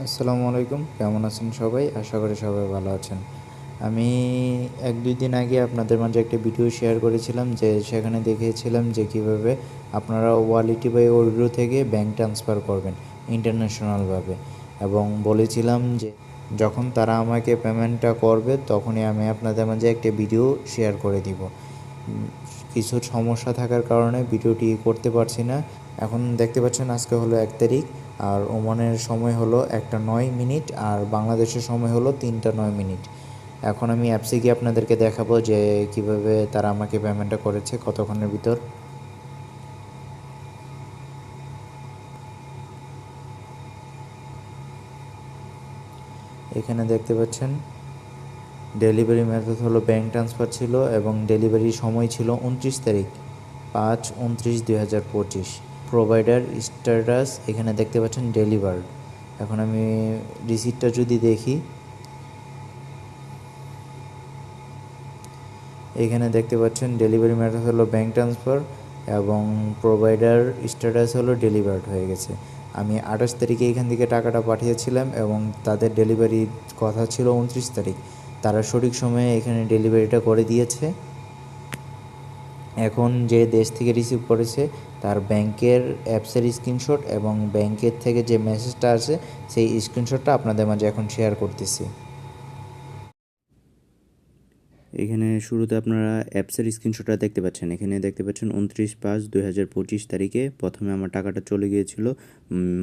আসসালামু আলাইকুম, কেমন আছেন সবাই? আশা করি সবাই ভালো আছেন। আমি ১-২ দিন আগে আপনাদের মাঝে একটা ভিডিও শেয়ার করেছিলাম যে সেখানে দেখিয়েছিলাম যে কীভাবে আপনারা ওয়ালেটি বা ওরডু থেকে ব্যাংক ট্রান্সফার করবেন ইন্টারন্যাশনালভাবে, এবং বলেছিলাম যে যখন তারা আমাকে পেমেন্টটা করবে তখনই আমি আপনাদের মাঝে একটা ভিডিও শেয়ার করে দিব। কিছু সমস্যা থাকার কারণে ভিডিওটি করতে পারছি না। এখন দেখতে পাচ্ছেন আজকে হলো ১ তারিখ, আর ওমানের সময় হলো ১টা ৯ মিনিট, আর বাংলাদেশের সময় হলো ৩টা ৯ মিনিট। এখন আমি অ্যাপসে গিয়ে আপনাদেরকে দেখাবো যে কিভাবে তারা আমাকে পেমেন্টটা করেছে কতক্ষণের ভিতর। এখানে দেখতে পাচ্ছেন ডেলিভারি মেথড হলো ব্যাংক ট্রান্সফার ছিল, এবং ডেলিভারির সময় ছিল ২৯ তারিখ ৫/২৯/২০২৫। প্রোভাইডার স্ট্যাটাস এখানে দেখতে পাচ্ছেন ডেলিভার্ড। এখন আমি রিসিপ্টটা যদি দেখি, এখানে দেখতে পাচ্ছেন ডেলিভারি মেথড হলো ব্যাংক ট্রান্সফার এবং প্রোভাইডার স্ট্যাটাস হলো ডেলিভার্ড হয়ে গেছে। আমি ২৮ তারিখে এখান থেকে টাকাটা পাঠিয়েছিলাম এবং তাদের ডেলিভারির কথা ছিল ২৯ তারিখ। তারা সঠিক সময়ে এখানে ডেলিভারিটা করে দিয়েছে। এখন যে দেশ থেকে রিসিভ করেছে তার ব্যাংকের অ্যাপসের স্ক্রিনশট এবং ব্যাংকের থেকে যে মেসেজটা আছে সেই স্ক্রিনশটটা আপনাদের মাঝে এখন শেয়ার করতেছি। এখানে শুরুতে আপনারা অ্যাপসের স্ক্রিনশটটা দেখতে পাচ্ছেন। এখানে দেখতে পাচ্ছেন ২৯/৫/২০২৫ তারিখে প্রথমে আমার টাকাটা চলে গিয়েছিল।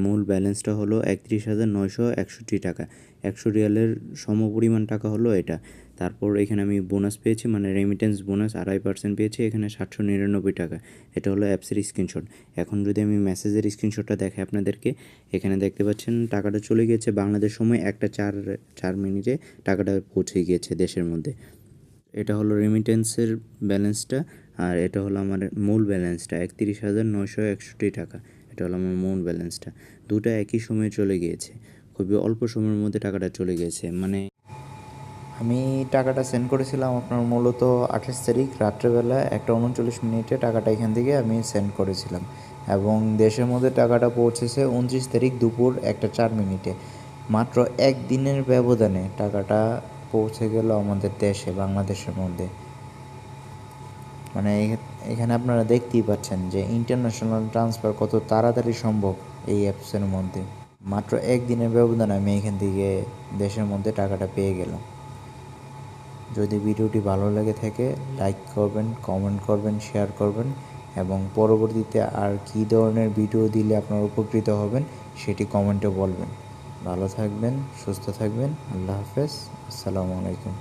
মূল ব্যালেন্সটা হলো ৩১,৯৬১ টাকা। ১০০ রিয়ালের সমপরিমাণ টাকা হলো এটা। তারপর এখানে আমি বোনাস পেয়েছি, মানে রেমিটেন্স বোনাস ২.৫% পেয়েছি, এখানে ৭৯৯ টাকা। এটা হলো অ্যাপসের স্ক্রিনশট। এখন যদি আমি মেসেজের স্ক্রিনশটটা দেখাই আপনাদেরকে, এখানে দেখতে পাচ্ছেন টাকাটা চলে গিয়েছে বাংলাদেশ সময় ১টা ৪ মিনিটে টাকাটা পৌঁছে গিয়েছে দেশের মধ্যে। এটা হলো রেমিটেন্সের ব্যালেন্সটা, আর এটা হলো আমার মূল ব্যালেন্সটা ৩১,৯৬১ টাকা। এটা হলো আমার মূল ব্যালেন্সটা। দুটো একই সময়ে চলে গিয়েছে, খুবই অল্প সময়ের মধ্যে টাকাটা চলে গিয়েছে। মানে আমি টাকাটা সেন্ড করেছিলাম আপনার মূলত ২৮ তারিখ রাত্রেবেলা ১টা ৩৯ মিনিটে টাকাটা এখান থেকে আমি সেন্ড করেছিলাম, এবং দেশের মধ্যে টাকাটা পৌঁছেছে ২৯ তারিখ দুপুর ১টা ৪ মিনিটে। মাত্র একদিনের ব্যবধানে টাকাটা পৌঁছে গেল আমাদের দেশে, বাংলাদেশের মধ্যে। মানে এখানে আপনারা দেখতেই পাচ্ছেন যে ইন্টারন্যাশনাল ট্রান্সফার কত তাড়াতাড়ি সম্ভব এই অ্যাপসের মধ্যে। মাত্র একদিনের ব্যবধানে আমি এখান থেকে দেশের মধ্যে টাকাটা পেয়ে গেলাম। যদি ভিডিওটি ভালো লেগে থাকে লাইক করবেন, কমেন্ট করবেন, শেয়ার করবেন, এবং পরবর্তীতে আর কী ধরনের ভিডিও দিলে আপনারা উপকৃত হবেন সেটি কমেন্টে বলবেন। ভালো থাকবেন, সুস্থ থাকবেন। আল্লাহ হাফেজ। আসসালামু আলাইকুম।